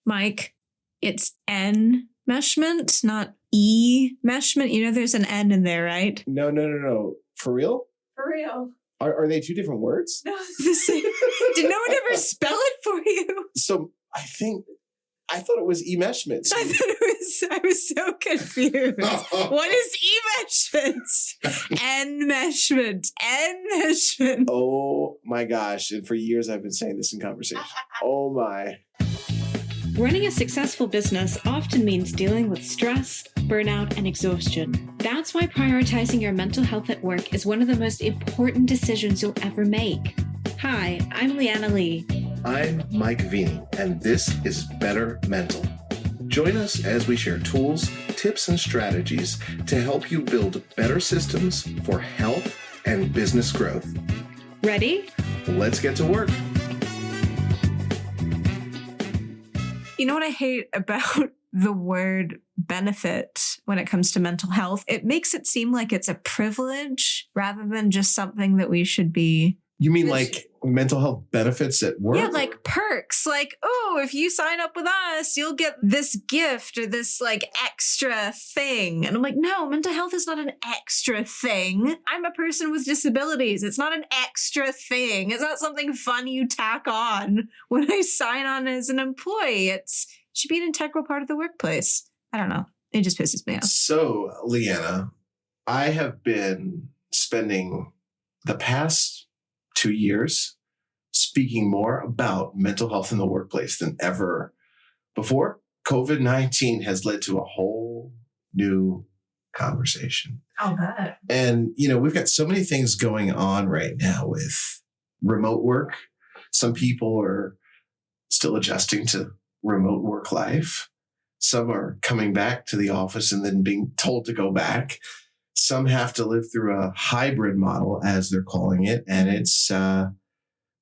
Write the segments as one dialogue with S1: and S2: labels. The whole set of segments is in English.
S1: Mike, it's enmeshment, not e-meshment. You know, there's an N in there, right?
S2: No. For real?
S1: For real.
S2: Are they two different words?
S1: No, the same. Did no one ever spell it for you?
S2: So I thought it was enmeshment.
S1: I was so confused. What is enmeshment? Enmeshment.
S2: Oh my gosh. And for years I've been saying this in conversation. Oh my.
S3: Running a successful business often means dealing with stress, burnout, and exhaustion. That's why prioritizing your mental health at work is one of the most important decisions you'll ever make. Hi, I'm Leanna Lee.
S4: I'm Mike Vini, and this is Bettermental. Join us as we share tools, tips, and strategies to help you build better systems for health and business growth.
S3: Ready?
S4: Let's get to work.
S1: You know what I hate about the word benefit when it comes to mental health? It makes it seem like it's a privilege rather than just something that we should be.
S2: You mean like mental health benefits at work?
S1: Yeah, like perks. Like, oh, if you sign up with us, you'll get this gift or this like extra thing. And I'm like, no, mental health is not an extra thing. I'm a person with disabilities. It's not an extra thing. It's not something fun you tack on when I sign on as an employee. It should be an integral part of the workplace. I don't know. It just pisses me off.
S2: So, Leanna, I have been spending the past 2 years speaking more about mental health in the workplace than ever before. COVID-19 has led to a whole new conversation.
S1: I'll bet.
S2: And, we've got so many things going on right now with remote work. Some people are still adjusting to remote work life. Some are coming back to the office and then being told to go back. Some have to live through a hybrid model, as they're calling it. And it's, there's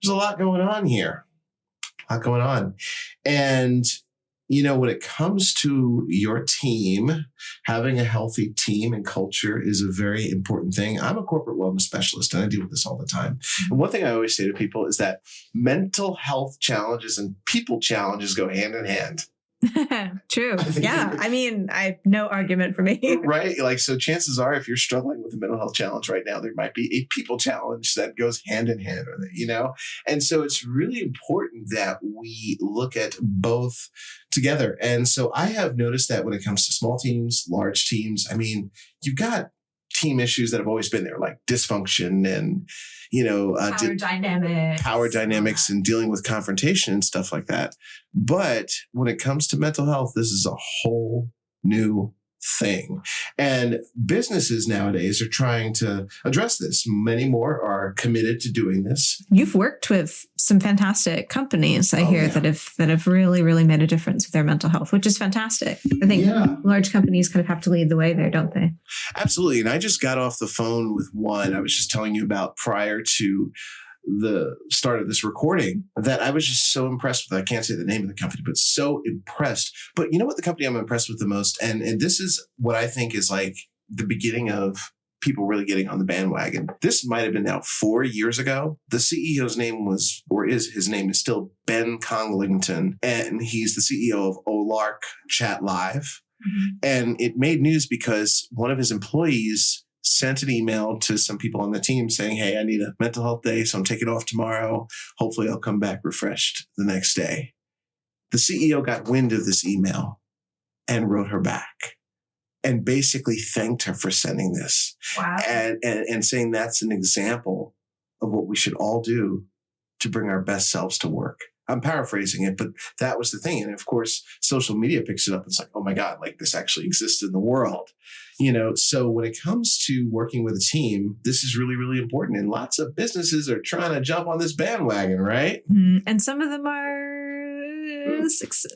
S2: a lot going on here. And, when it comes to your team, having a healthy team and culture is a very important thing. I'm a corporate wellness specialist and I deal with this all the time. And one thing I always say to people is that mental health challenges and people challenges go hand in hand.
S1: True. Yeah. I mean, I have no argument for me.
S2: Right. Like, so chances are, if you're struggling with a mental health challenge right now, there might be a people challenge that goes hand in hand with it, And so it's really important that we look at both together. And so I have noticed that when it comes to small teams, large teams, I mean, you've got team issues that have always been there, like dysfunction and, power dynamics and dealing with confrontation and stuff like that. But when it comes to mental health, this is a whole new thing. And businesses nowadays are trying to address this. Many more are committed to doing this.
S1: You've worked with some fantastic companies, I hear, that have really, really made a difference with their mental health, which is fantastic. I think large companies kind of have to lead the way there, don't they?
S2: Absolutely. And I just got off the phone with one I was just telling you about prior to the start of this recording that I was just so impressed with. I can't say the name of the company, but so impressed. But you know what the company I'm impressed with the most? And this is what I think is like the beginning of people really getting on the bandwagon. This might have been now 4 years ago. The CEO's name his name is still Ben Conglington. And he's the CEO of Olark Chat Live. Mm-hmm. And it made news because one of his employees sent an email to some people on the team saying, hey, I need a mental health day, so I'm taking off tomorrow. Hopefully I'll come back refreshed the next day. The CEO got wind of this email and wrote her back and basically thanked her for sending this.
S1: Wow.
S2: And saying that's an example of what we should all do to bring our best selves to work. I'm paraphrasing it, but that was the thing. And of course, social media picks it up. It's like, oh my God, like this actually exists in the world. So when it comes to working with a team, this is really, really important. And lots of businesses are trying to jump on this bandwagon, right?
S1: And some of them are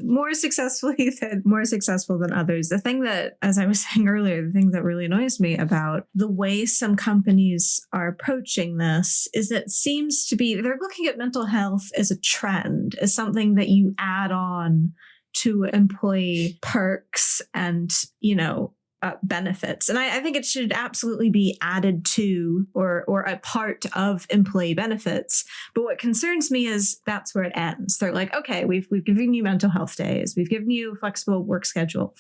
S1: more successful than others. The thing that, as I was saying earlier, the thing that really annoys me about the way some companies are approaching this is that it seems to be they're looking at mental health as a trend, as something that you add on to employee perks and, benefits. And I think it should absolutely be added to or a part of employee benefits. But what concerns me is that's where it ends. They're like, okay, we've given you mental health days. We've given you flexible work schedule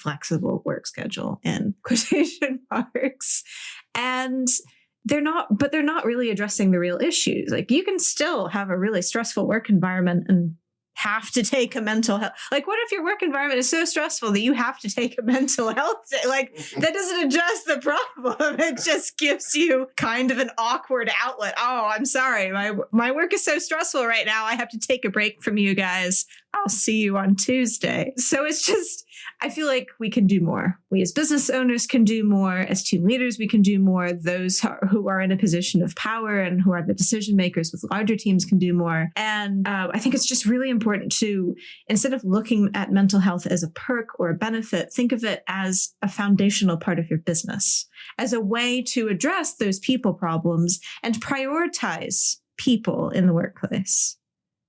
S1: in quotation marks. And they're not really addressing the real issues. Like, you can still have a really stressful work environment and have to take a mental health. Like, what if your work environment is so stressful that you have to take a mental health day? Like, that doesn't address the problem. It just gives you kind of an awkward outlet. Oh, I'm sorry. My work is so stressful right now. I have to take a break from you guys. I'll see you on Tuesday. So it's just, I feel like we can do more. We as business owners can do more. As team leaders, we can do more. Those who are in a position of power and who are the decision makers with larger teams can do more. And I think it's just really important to, instead of looking at mental health as a perk or a benefit, think of it as a foundational part of your business, as a way to address those people problems and prioritize people in the workplace.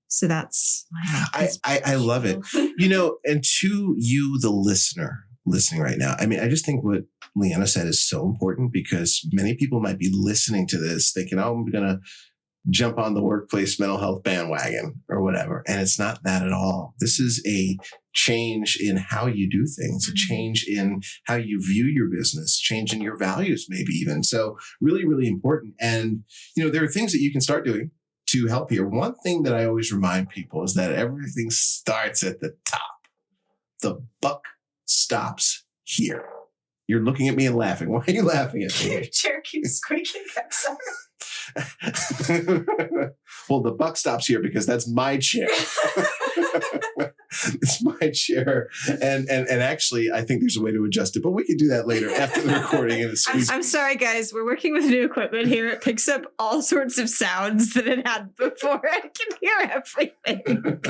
S1: So that's
S2: I love it. And to you, the listener listening right now, I mean, I just think what Leanna said is so important, because many people might be listening to this thinking, oh, I'm going to jump on the workplace mental health bandwagon or whatever. And it's not that at all. This is a change in how you do things, a change in how you view your business, change in your values, maybe even. So really, really important. And, there are things that you can start doing to help here. One thing that I always remind people is that everything starts at the top. The buck stops here. You're looking at me and laughing. Why are you laughing at me?
S1: Your chair keeps squeaking. I'm sorry.
S2: Well, the buck stops here because that's my chair. It's my chair. And actually, I think there's a way to adjust it, but we can do that later after the recording. And
S1: I'm sorry, guys. We're working with new equipment here. It picks up all sorts of sounds that it had before. I can hear everything.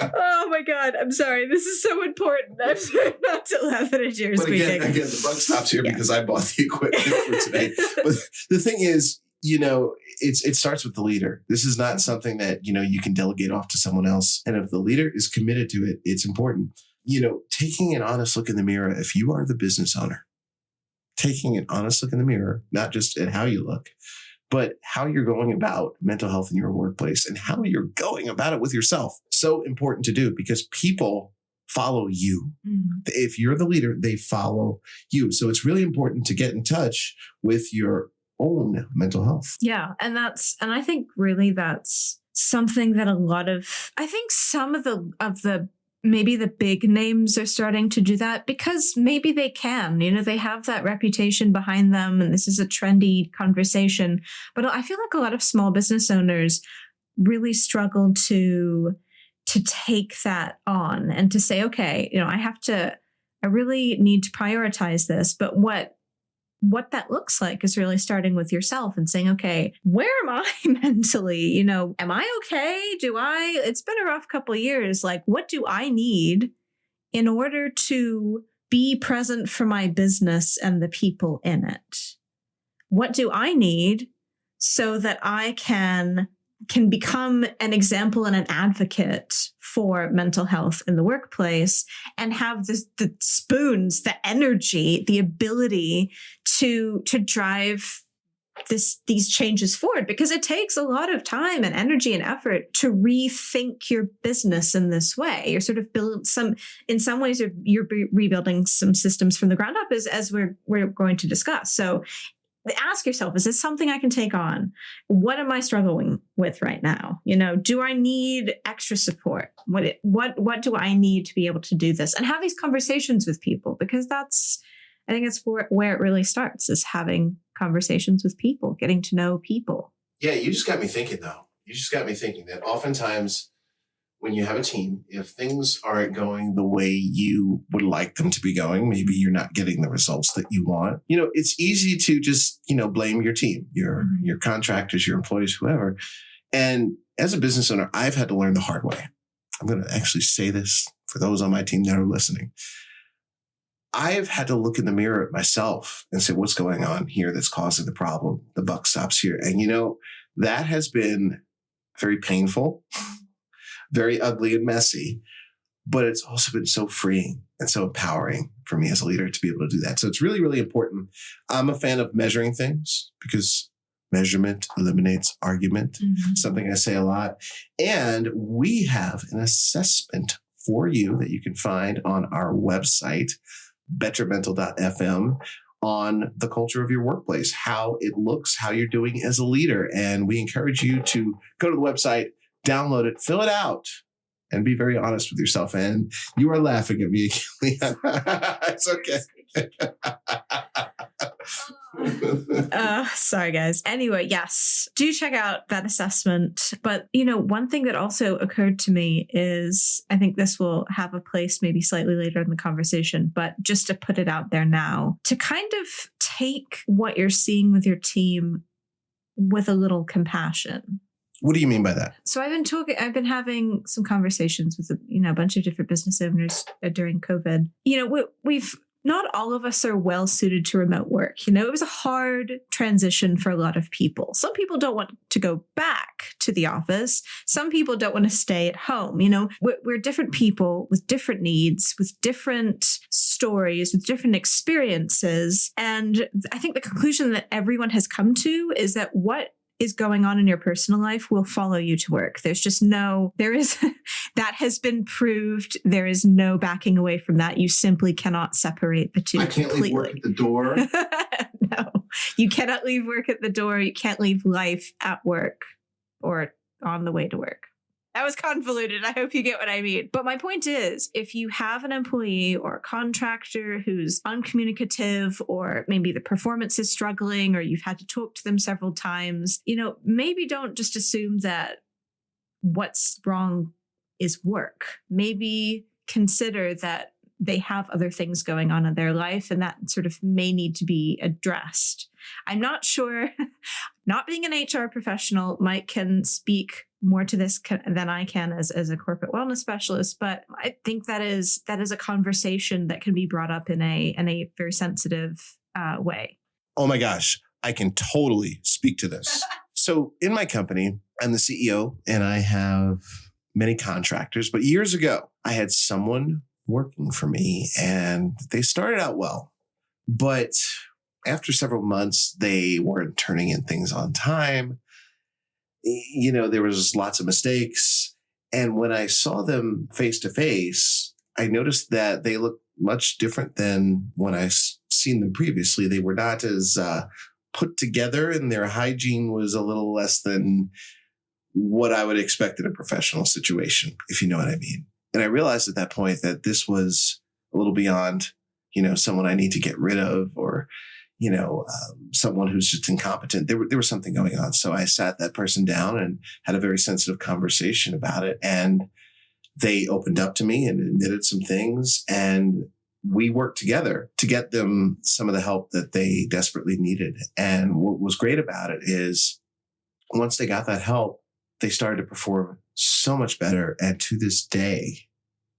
S1: Oh my God. I'm sorry. This is so important. I'm sorry not to laugh at a chair squeaking.
S2: Again, the buck stops here because I bought the equipment for today. But the thing is, it starts with the leader. This is not something that, you can delegate off to someone else. And if the leader is committed to it, it's important. Taking an honest look in the mirror, if you are the business owner, taking an honest look in the mirror, not just at how you look, but how you're going about mental health in your workplace and how you're going about it with yourself. So important to do, because people follow you. If you're the leader, they follow you. So it's really important to get in touch with your own mental health.
S1: Yeah. And I think really that's something that I think some of the maybe the big names are starting to do that because maybe they can, they have that reputation behind them and this is a trendy conversation. But I feel like a lot of small business owners really struggle to take that on and to say, okay, I really need to prioritize this. But what that looks like is really starting with yourself and saying, okay, where am I mentally? Am I okay? It's been a rough couple of years. Like, what do I need in order to be present for my business and the people in it? What do I need so that I can become an example and an advocate for mental health in the workplace and have the spoons, the energy, the ability to drive these changes forward, because it takes a lot of time and energy and effort to rethink your business in this way. You're sort of in some ways you're rebuilding some systems from the ground up as we're going to discuss. So ask yourself, is this something I can take on? What am I struggling with right now? Do I need extra support? What do I need to be able to do this? And have these conversations with people, because I think that's where it really starts, is having conversations with people, getting to know people.
S2: Yeah, you just got me thinking, though. You just got me thinking that oftentimes when you have a team, if things aren't going the way you would like them to be going, maybe you're not getting the results that you want. It's easy to just, blame your team, your contractors, your employees, whoever. And as a business owner, I've had to learn the hard way. I'm going to actually say this for those on my team that are listening. I've had to look in the mirror at myself and say, what's going on here that's causing the problem? The buck stops here. And, that has been very painful, very ugly and messy. but it's also been so freeing and so empowering for me as a leader to be able to do that. So it's really, really important. I'm a fan of measuring things because measurement eliminates argument, something I say a lot. And we have an assessment for you that you can find on our website, bettermental.fm, on the culture of your workplace, how it looks, how you're doing as a leader. And we encourage you to go to the website, download it, fill it out, and be very honest with yourself. And you are laughing at me, Leanna. It's okay.
S1: Sorry, guys. Anyway, yes, do check out that assessment. But, one thing that also occurred to me is, I think this will have a place maybe slightly later in the conversation, but just to put it out there now, to kind of take what you're seeing with your team with a little compassion.
S2: What do you mean by that?
S1: So I've been having some conversations with, a bunch of different business owners during COVID. We've not all of us are well suited to remote work. It was a hard transition for a lot of people. Some people don't want to go back to the office. Some people don't want to stay at home. We're different people with different needs, with different stories, with different experiences. And I think the conclusion that everyone has come to is that what is going on in your personal life will follow you to work. That has been proved. There is no backing away from that. You simply cannot separate the two.
S2: I can't
S1: completely.
S2: leave work at the door.
S1: No, you cannot leave work at the door. You can't leave life at work or on the way to work. That was convoluted. I hope you get what I mean. But my point is, if you have an employee or a contractor who's uncommunicative, or maybe the performance is struggling, or you've had to talk to them several times, maybe don't just assume that what's wrong is work. Maybe consider that they have other things going on in their life, and that sort of may need to be addressed. I'm not sure, not being an HR professional, Mike can speak more to this than I can as a corporate wellness specialist, but I think that is a conversation that can be brought up in a very sensitive way.
S2: Oh my gosh, I can totally speak to this. So in my company, I'm the CEO and I have many contractors, but years ago, I had someone working for me and they started out well, but after several months, they weren't turning in things on time. There was lots of mistakes. And when I saw them face to face, I noticed that they looked much different than when I seen them previously. They were not as put together, and their hygiene was a little less than what I would expect in a professional situation, if you know what I mean. And I realized at that point that this was a little beyond, someone I need to get rid of, or someone who's just incompetent. There was something going on. So I sat that person down and had a very sensitive conversation about it. And they opened up to me and admitted some things. And we worked together to get them some of the help that they desperately needed. And what was great about it is once they got that help, they started to perform so much better. And to this day,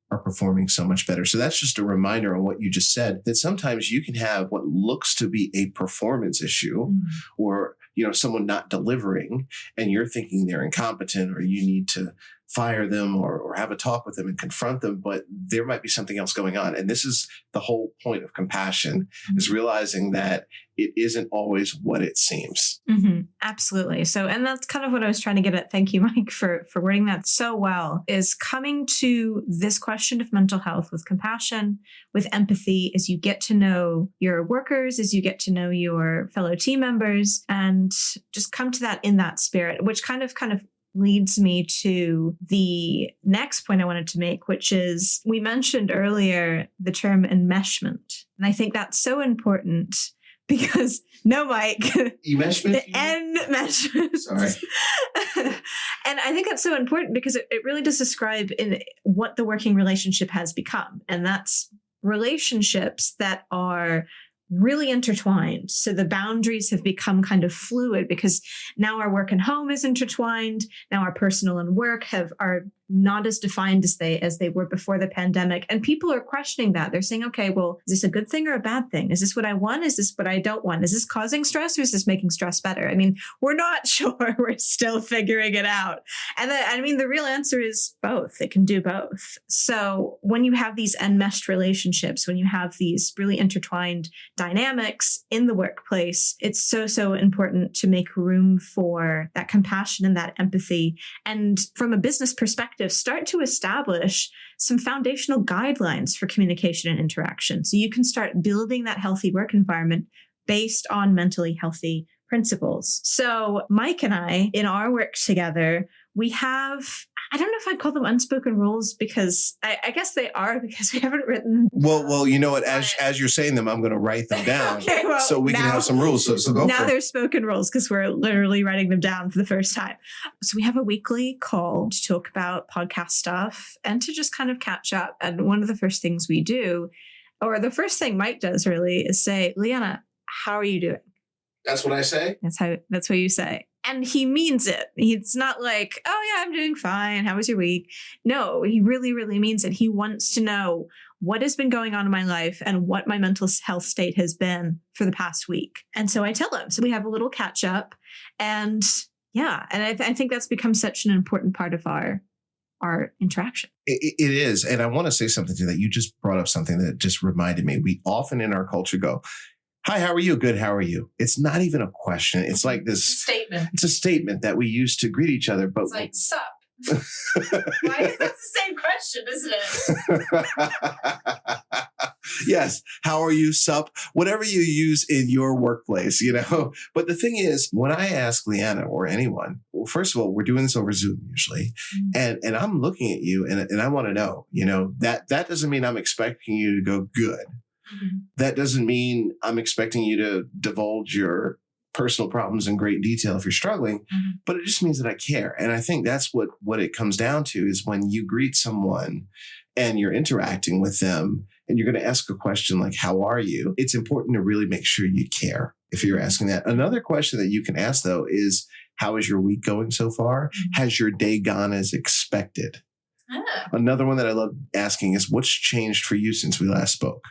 S2: are performing so much better. So that's just a reminder on what you just said, that sometimes you can have what looks to be a performance issue or, someone not delivering, and you're thinking they're incompetent or you need to fire them or have a talk with them and confront them, but there might be something else going on. And this is the whole point of compassion, is realizing that it isn't always what it seems.
S1: Absolutely. So, and that's kind of what I was trying to get at. Thank you, Mike, for wording that so well, is coming to this question of mental health with compassion, with empathy, as you get to know your workers, as you get to know your fellow team members, and just come to that in that spirit, which kind of leads me to the next point I wanted to make, which is, we mentioned earlier the term enmeshment. And I think that's so important because, no, Mike.
S2: Enmeshment?
S1: Enmeshment.
S2: Sorry.
S1: And I think that's so important because it really does describe in what the working relationship has become. And that's relationships that are really intertwined. So the boundaries have become kind of fluid because now our work and home is intertwined. Now our personal and work are not as defined as they were before the pandemic. And people are questioning that. They're saying, okay, well, is this a good thing or a bad thing? Is this what I want? Is this what I don't want? Is this causing stress or is this making stress better? I mean, we're not sure. We're still figuring it out. And the real answer is both. It can do both. So when you have these enmeshed relationships, when you have these really intertwined dynamics in the workplace, it's so important to make room for that compassion and that empathy. And from a business perspective, start to establish some foundational guidelines for communication and interaction. So you can start building that healthy work environment based on mentally healthy principles. So Mike and I, in our work together, we have, I don't know if I'd call them unspoken rules, because I guess they are, because we haven't written them.
S2: Well, you know what? As you're saying them, I'm going to write them down
S1: Okay,
S2: so we can have some rules. So go
S1: now
S2: for it.
S1: they're spoken rules because we're literally writing them down for the first time. So we have a weekly call to talk about podcast stuff and to just kind of catch up. And one of the first things we do, or the first thing Mike does really, is say, Leanna, how are you doing?
S4: That's what I say.
S1: That's what you say. And he means it. It's not like, oh yeah, I'm doing fine. How was your week? No, he really, really means it. He wants to know what has been going on in my life and what my mental health state has been for the past week. And so I tell him. So we have a little catch up. And yeah, and I think that's become such an important part of our interaction.
S2: It is. And I want to say something to that. You just brought up something that just reminded me. We often in our culture go, hi, how are you? Good. How are you? It's not even a question. It's like this
S1: Statement.
S2: It's a statement that we use to greet each other. But
S1: It's like, sup. Why is that the same question, isn't it?
S2: Yes. How are you? Sup? Whatever you use in your workplace, But the thing is, when I ask Leanna or anyone, well, first of all, we're doing this over Zoom usually. Mm-hmm. And I'm looking at you and I want to know, that doesn't mean I'm expecting you to go good. Mm-hmm. That doesn't mean I'm expecting you to divulge your personal problems in great detail if you're struggling, but it just means that I care. And I think that's what it comes down to, is when you greet someone and you're interacting with them and you're going to ask a question like, how are you? It's important to really make sure you care if you're asking that. Another question that you can ask, though, is, how is your week going so far? Has your day gone as expected? Another one that I love asking is, what's changed for you since we last spoke?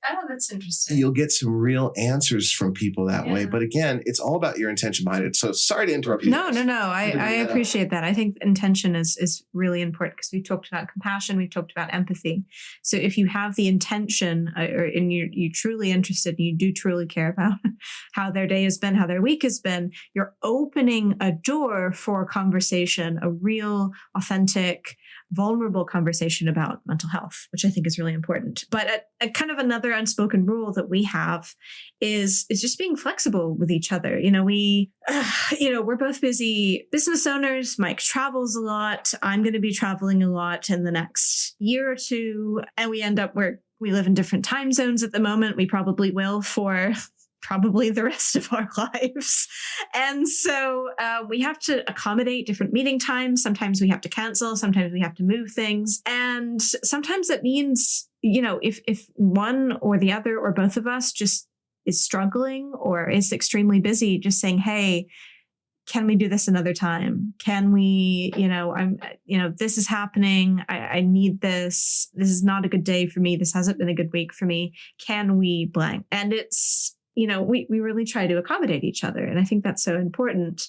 S1: Oh, that's interesting.
S2: You'll get some real answers from people that way. But again, it's all about your intention behind it. So sorry to interrupt you.
S1: No. I appreciate that. I think intention is really important, because we've talked about compassion. We've talked about empathy. So if you have the intention and you're truly interested and you do truly care about how their day has been, how their week has been, you're opening a door for conversation, a real, authentic, vulnerable conversation about mental health, which I think is really important. But a kind of another unspoken rule that we have is just being flexible with each other. We're both busy business owners. Mike travels a lot. I'm going to be traveling a lot in the next year or two. And we end up where we live in different time zones at the moment. We probably will for probably the rest of our lives. And so we have to accommodate different meeting times. Sometimes we have to cancel. Sometimes we have to move things. And sometimes that means, if one or the other or both of us just is struggling or is extremely busy, just saying, hey, can we do this another time? Can we, this is happening. I need this. This is not a good day for me. This hasn't been a good week for me. Can we blank? And it's, we really try to accommodate each other. And I think that's so important.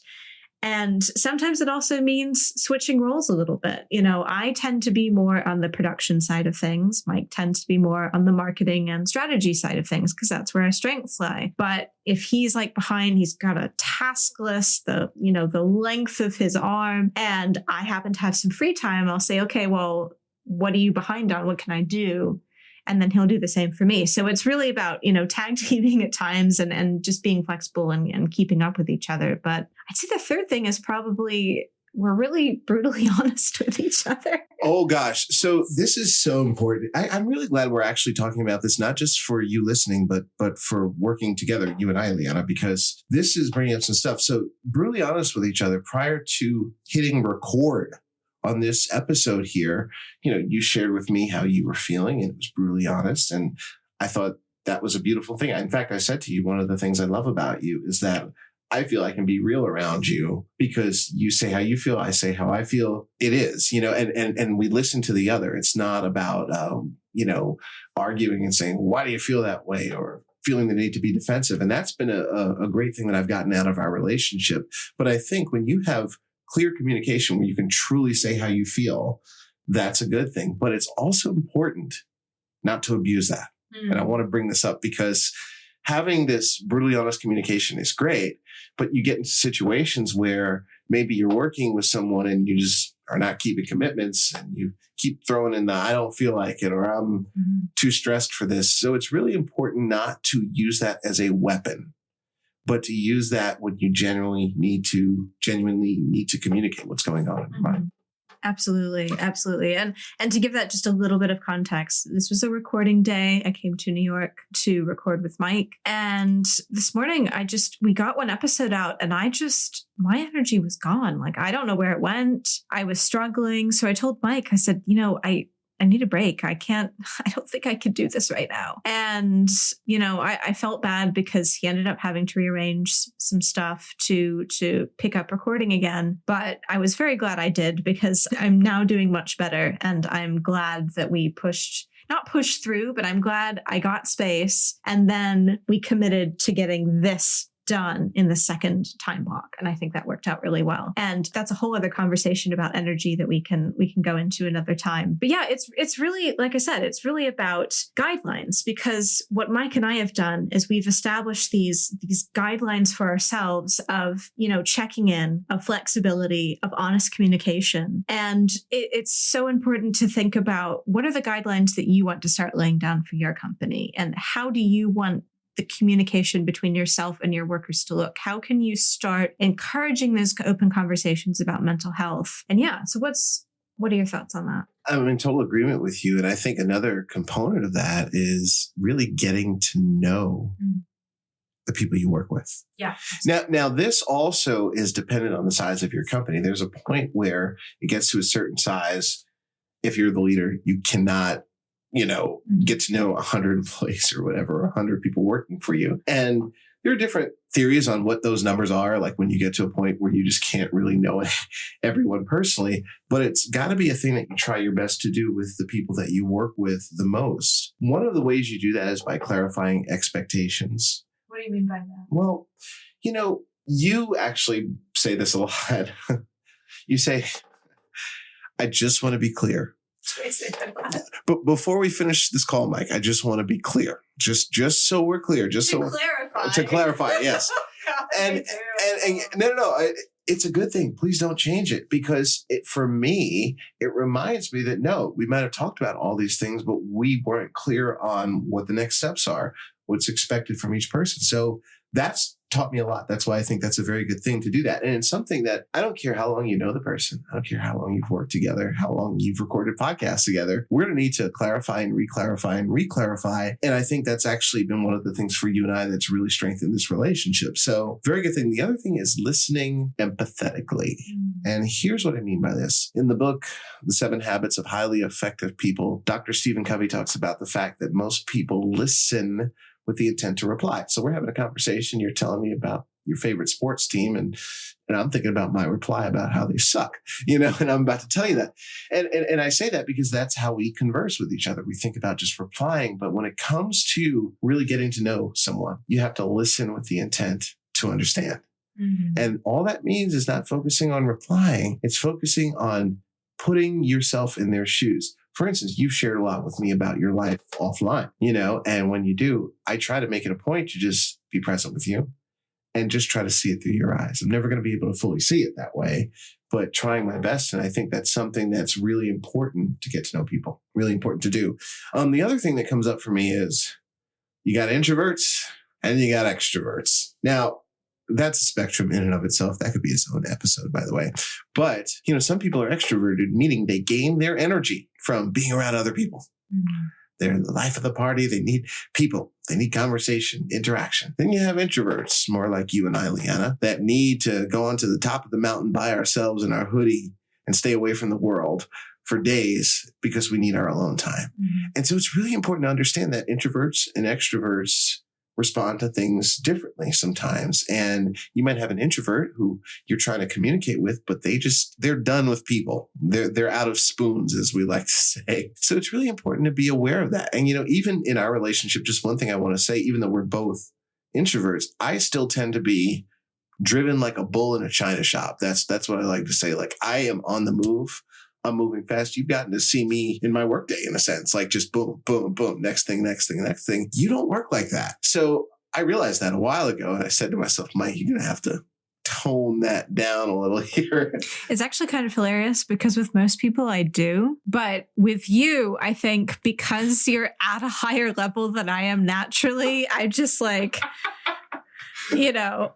S1: And sometimes it also means switching roles a little bit. I tend to be more on the production side of things. Mike tends to be more on the marketing and strategy side of things, because that's where our strengths lie. But if he's like behind, he's got a task list, the length of his arm, and I happen to have some free time, I'll say, okay, well, what are you behind on? What can I do? And then he'll do the same for me. So it's really about, tag teaming at times and just being flexible and keeping up with each other. But I'd say the third thing is probably we're really brutally honest with each other.
S2: Oh, gosh. So this is so important. I'm really glad we're actually talking about this, not just for you listening, but for working together, you and I, Leanna, because this is bringing up some stuff. So brutally honest with each other prior to hitting record on this episode here. You shared with me how you were feeling, and it was brutally honest. And I thought that was a beautiful thing. In fact, I said to you, one of the things I love about you is that I feel I can be real around you because you say how you feel, I say how I feel. It is, and we listen to the other. It's not about, arguing and saying, why do you feel that way? Or feeling the need to be defensive. And that's been a great thing that I've gotten out of our relationship. But I think when you have clear communication where you can truly say how you feel, that's a good thing. But it's also important not to abuse that. And I want to bring this up because having this brutally honest communication is great, but you get into situations where maybe you're working with someone and you just are not keeping commitments and you keep throwing in the, I don't feel like it, or I'm too stressed for this. So it's really important not to use that as a weapon, but to use that when you genuinely need to communicate what's going on in your mind.
S1: Absolutely. Absolutely. And to give that just a little bit of context, this was a recording day. I came to New York to record with Mike. And this morning we got one episode out and my energy was gone. Like, I don't know where it went. I was struggling. So I told Mike, I said, I need a break. I don't think I could do this right now. And, I felt bad because he ended up having to rearrange some stuff to pick up recording again. But I was very glad I did because I'm now doing much better. And I'm glad that we not pushed through, but I'm glad I got space. And then we committed to getting this done in the second time block. And I think that worked out really well. And that's a whole other conversation about energy that we can go into another time. But yeah, it's really, like I said, it's really about guidelines, because what Mike and I have done is we've established these guidelines for ourselves of, checking in, of flexibility, of honest communication. And it's so important to think about what are the guidelines that you want to start laying down for your company, and how do you want the communication between yourself and your workers to look? How can you start encouraging those open conversations about mental health? And yeah, so what are your thoughts on that?
S2: I'm in total agreement with you. And I think another component of that is really getting to know the people you work with.
S1: Yeah.
S2: Now, this also is dependent on the size of your company. There's a point where it gets to a certain size. If you're the leader, you cannot get to know 100 employees or whatever, 100 people working for you. And there are different theories on what those numbers are, like when you get to a point where you just can't really know everyone personally. But it's got to be a thing that you try your best to do with the people that you work with the most. One of the ways you do that is by clarifying expectations.
S1: What do you mean by that?
S2: Well, you actually say this a lot. You say, I just want to be clear. But before we finish this call, Mike, I just want to be clear, just so we're clear, to clarify, yes. and no, it's a good thing. Please don't change it, because for me, it reminds me that no, we might have talked about all these things, but we weren't clear on what the next steps are, what's expected from each person. So that's taught me a lot. That's why I think that's a very good thing to do that. And it's something that I don't care how long you know the person. I don't care how long you've worked together, how long you've recorded podcasts together. We're going to need to clarify and re-clarify. And I think that's actually been one of the things for you and I that's really strengthened this relationship. So very good thing. The other thing is listening empathetically. And here's what I mean by this. In the book, The 7 Habits of Highly Effective People, Dr. Stephen Covey talks about the fact that most people listen with the intent to reply. So we're having a conversation. You're telling me about your favorite sports team, and I'm thinking about my reply about how they suck, and I'm about to tell you that. And I say that because that's how we converse with each other. We think about just replying, but when it comes to really getting to know someone, you have to listen with the intent to understand. And all that means is not focusing on replying. It's focusing on putting yourself in their shoes. For instance, you've shared a lot with me about your life offline, and when you do, I try to make it a point to just be present with you and just try to see it through your eyes. I'm never going to be able to fully see it that way, but trying my best. And I think that's something that's really important to get to know people, really important to do. The other thing that comes up for me is you got introverts and you got extroverts. Now, that's a spectrum in and of itself. That could be its own episode, by the way. But, some people are extroverted, meaning they gain their energy from being around other people. They're the life of the party. They need people. They need conversation, interaction. Then you have introverts, more like you and I, Leanna, that need to go onto the top of the mountain by ourselves in our hoodie and stay away from the world for days because we need our alone time. And so it's really important to understand that introverts and extroverts respond to things differently sometimes. And you might have an introvert who you're trying to communicate with, but they're done with people. They're out of spoons, as we like to say. So it's really important to be aware of that. And, even in our relationship, just one thing I want to say, even though we're both introverts, I still tend to be driven like a bull in a china shop. That's what I like to say. Like, I am on the move. I'm moving fast. You've gotten to see me in my workday, in a sense, like just boom, boom, boom, next thing, next thing, next thing. You don't work like that. So I realized that a while ago, and I said to myself, Mike, you're going to have to tone that down a little here.
S1: It's actually kind of hilarious because with most people I do, but with you, I think because you're at a higher level than I am naturally, I just like... yeah,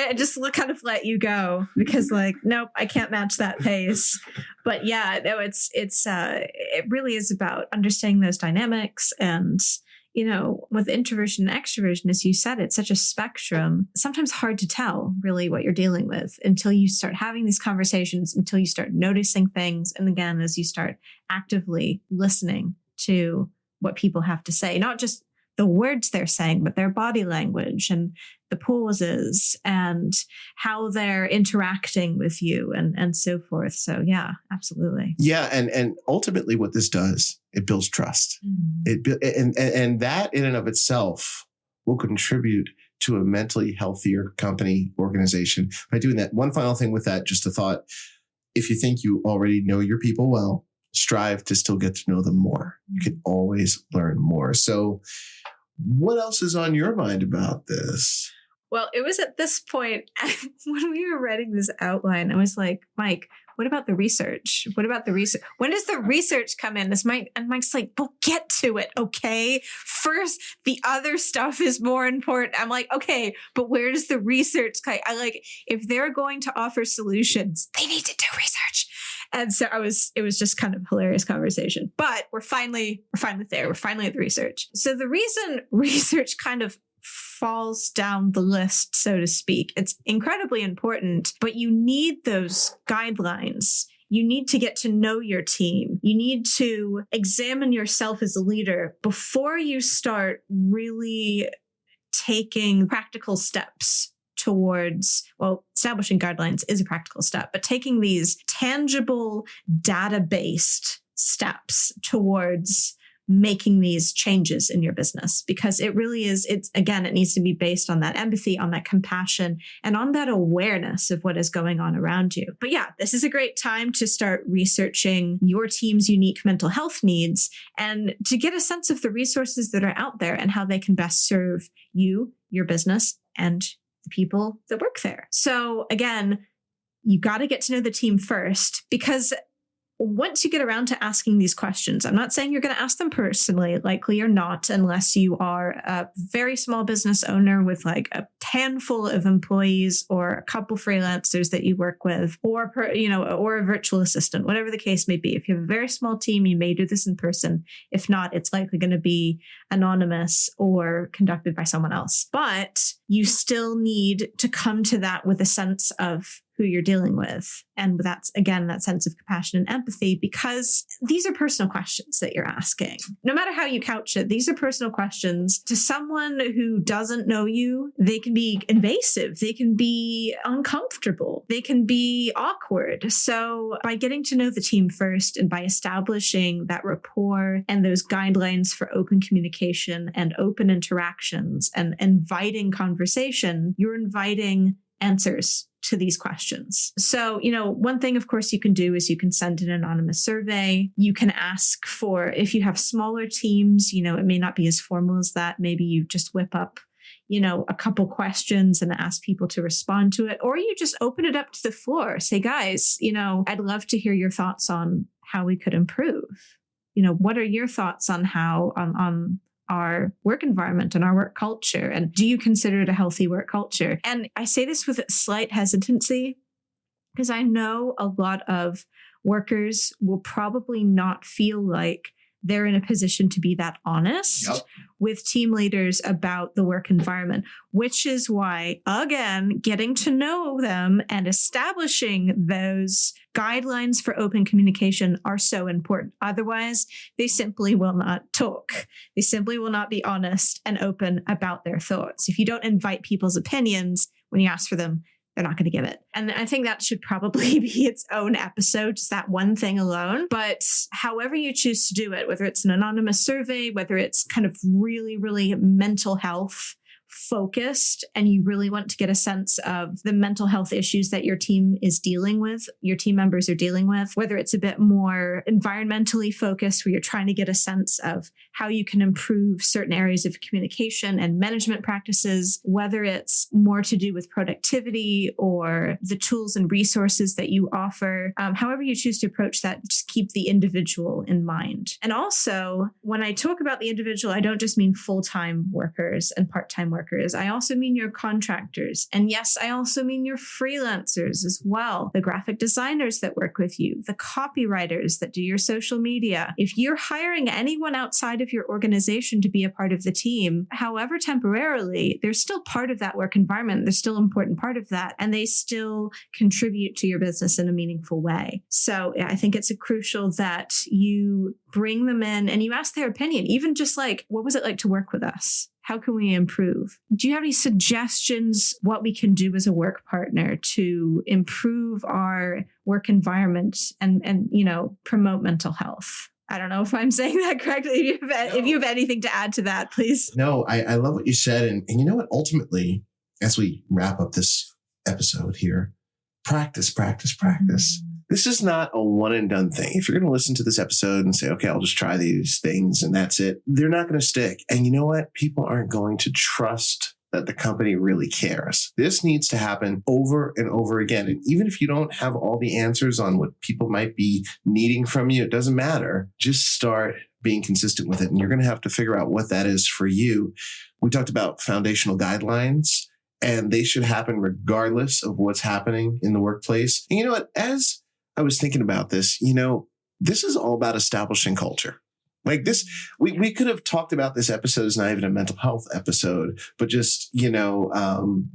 S1: I just kind of let you go because like, nope, I can't match that pace. But yeah, no, it really is about understanding those dynamics. And, with introversion and extroversion, as you said, it's such a spectrum, sometimes hard to tell really what you're dealing with until you start having these conversations, until you start noticing things. And again, as you start actively listening to what people have to say, not just the words they're saying, but their body language and the pauses and how they're interacting with you and so forth. So yeah, absolutely.
S2: Yeah. And ultimately what this does, it builds trust. And that in and of itself will contribute to a mentally healthier company organization by doing that. One final thing with that, just a thought, if you think you already know your people well, strive to still get to know them more. You can always learn more. So what else is on your mind about this?
S1: Well, it was at this point when we were writing this outline, I was like, Mike, what about the research? What about the research? When does the research come in? And Mike's like, we'll get to it, okay? First, the other stuff is more important. I'm like, okay, but where does the research come? I like, if they're going to offer solutions, they need to do research. And so it was just kind of a hilarious conversation, but we're finally there. We're finally at the research. So the reason research kind of falls down the list, so to speak, it's incredibly important, but you need those guidelines. You need to get to know your team. You need to examine yourself as a leader before you start really taking practical steps towards, well, establishing guidelines is a practical step, but taking these tangible data-based steps towards making these changes in your business, because it really is, it needs to be based on that empathy, on that compassion, and on that awareness of what is going on around you. But yeah, this is a great time to start researching your team's unique mental health needs and to get a sense of the resources that are out there and how they can best serve you, your business, and the people that work there. So again, you got to get to know the team first, because once you get around to asking these questions, I'm not saying you're going to ask them personally, likely you're not, unless you are a very small business owner with like a handful of employees or a couple freelancers that you work with, or or a virtual assistant, whatever the case may be. If you have a very small team, you may do this in person. If not, it's likely going to be anonymous or conducted by someone else. But you still need to come to that with a sense of who you're dealing with. And that's, again, that sense of compassion and empathy, because these are personal questions that you're asking. No matter how you couch it, these are personal questions. To someone who doesn't know you, they can be invasive. They can be uncomfortable. They can be awkward. So by getting to know the team first and by establishing that rapport and those guidelines for open communication and open interactions and inviting conversation, you're inviting answers to these questions. So, one thing, of course, you can do is you can send an anonymous survey. You can ask for, if you have smaller teams, it may not be as formal as that. Maybe you just whip up, a couple questions and ask people to respond to it. Or you just open it up to the floor. Say, guys, I'd love to hear your thoughts on how we could improve. What are your thoughts on how, on our work environment and our work culture? And do you consider it a healthy work culture? And I say this with slight hesitancy because I know a lot of workers will probably not feel like they're in a position to be that honest with team leaders about the work environment, which is why, again, getting to know them and establishing those guidelines for open communication are so important. Otherwise, they simply will not talk. They simply will not be honest and open about their thoughts. If you don't invite people's opinions when you ask for them, they're not going to give it. And I think that should probably be its own episode, just that one thing alone. But however you choose to do it, whether it's an anonymous survey, whether it's kind of really, really mental health focused, and you really want to get a sense of the mental health issues that your team is dealing with, your team members are dealing with, whether it's a bit more environmentally focused, where you're trying to get a sense of how you can improve certain areas of communication and management practices, whether it's more to do with productivity or the tools and resources that you offer, however you choose to approach that, just keep the individual in mind. And also, when I talk about the individual, I don't just mean full-time workers and part-time workers. I also mean your contractors. And yes, I also mean your freelancers as well. The graphic designers that work with you, the copywriters that do your social media. If you're hiring anyone outside of your organization to be a part of the team, however temporarily, they're still part of that work environment. They're still an important part of that. And they still contribute to your business in a meaningful way. So I think it's crucial that you bring them in and you ask their opinion, even just like, what was it like to work with us? How can we improve? Do you have any suggestions what we can do as a work partner to improve our work environment and promote mental health? I don't know if I'm saying that correctly. If you have anything to add to that, please.
S2: No, I love what you said. And you know what? Ultimately, as we wrap up this episode here, practice. This is not a one and done thing. If you're going to listen to this episode and say, okay, I'll just try these things and that's it, they're not going to stick. And you know what? People aren't going to trust that the company really cares. This needs to happen over and over again. And even if you don't have all the answers on what people might be needing from you, it doesn't matter. Just start being consistent with it. And you're going to have to figure out what that is for you. We talked about foundational guidelines, and they should happen regardless of what's happening in the workplace. And you know what? As I was thinking about this, this is all about establishing culture. Like this, we could have talked about this episode as not even a mental health episode, but just,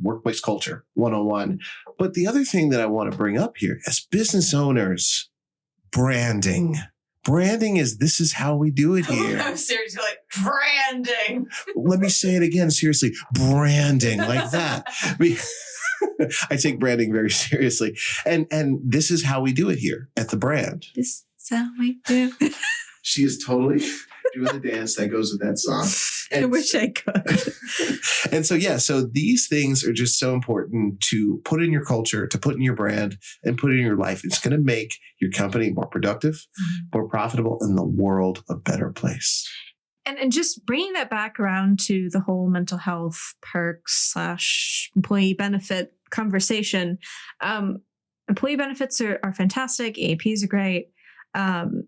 S2: workplace culture 101. But the other thing that I want to bring up here as business owners, branding. Branding this is how we do it here.
S1: I'm seriously like branding.
S2: Let me say it again. Seriously, branding like that. I take branding very seriously. And this is how we do it here at the brand.
S1: This is how we do.
S2: She is totally doing the dance that goes with that song.
S1: I wish I could.
S2: And so these things are just so important to put in your culture, to put in your brand, and put in your life. It's going to make your company more productive, more profitable, and the world a better place.
S1: And just bringing that back around to the whole mental health perks / employee benefit conversation. Employee benefits are fantastic. EAPs are great.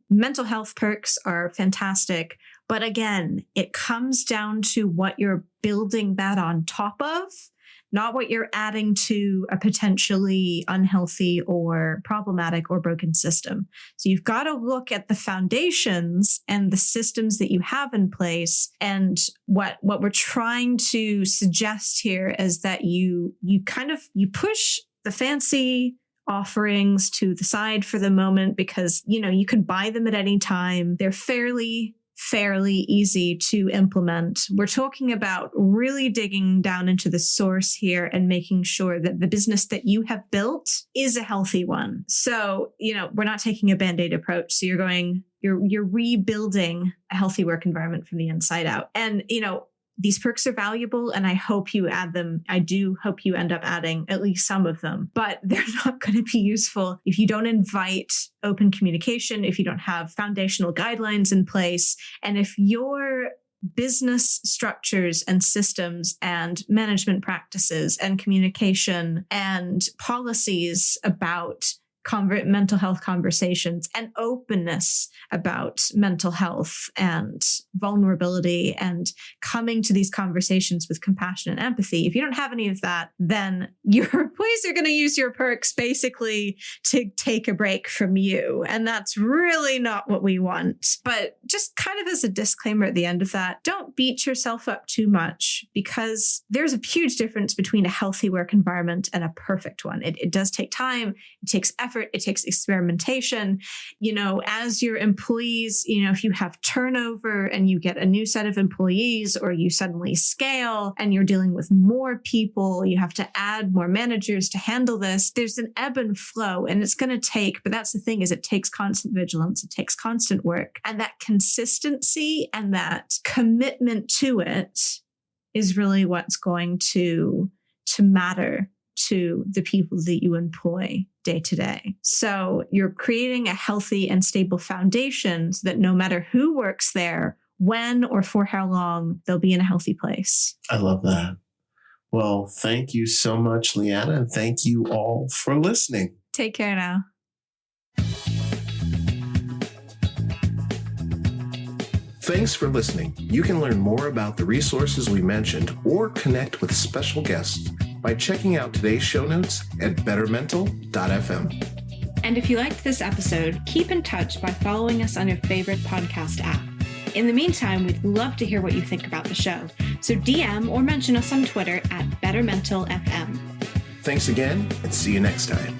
S1: Mental health perks are fantastic. But again, it comes down to what you're building that on top of, not what you're adding to a potentially unhealthy or problematic or broken system. So you've got to look at the foundations and the systems that you have in place. And what we're trying to suggest here is that you push the fancy offerings to the side for the moment, because you can buy them at any time. They're fairly easy to implement. We're talking about really digging down into the source here and making sure that the business that you have built is a healthy one. So, we're not taking a Band-Aid approach. So you're rebuilding a healthy work environment from the inside out. And, these perks are valuable, and I hope you add them. I do hope you end up adding at least some of them, but they're not going to be useful if you don't invite open communication, if you don't have foundational guidelines in place, and if your business structures and systems and management practices and communication and policies about mental health conversations and openness about mental health and vulnerability and coming to these conversations with compassion and empathy. If you don't have any of that, then your employees are going to use your perks basically to take a break from you. And that's really not what we want. But just kind of as a disclaimer at the end of that, don't beat yourself up too much, because there's a huge difference between a healthy work environment and a perfect one. It does take time, it takes effort, it takes experimentation. As your employees, if you have turnover and you get a new set of employees, or you suddenly scale and you're dealing with more people, you have to add more managers to handle this. There's an ebb and flow, and it's going to take, but that's the thing, is it takes constant vigilance, it takes constant work, and that consistency and that commitment to it is really what's going to matter to the people that you employ day to day. So you're creating a healthy and stable foundation so that no matter who works there, when or for how long, they'll be in a healthy place.
S2: I love that. Well, thank you so much, Leanna, and thank you all for listening.
S1: Take care now.
S4: Thanks for listening. You can learn more about the resources we mentioned or connect with special guests by checking out today's show notes at bettermental.fm.
S3: And if you liked this episode, keep in touch by following us on your favorite podcast app. In the meantime, we'd love to hear what you think about the show. So DM or mention us on Twitter at BettermentalFM.
S4: Thanks again, and see you next time.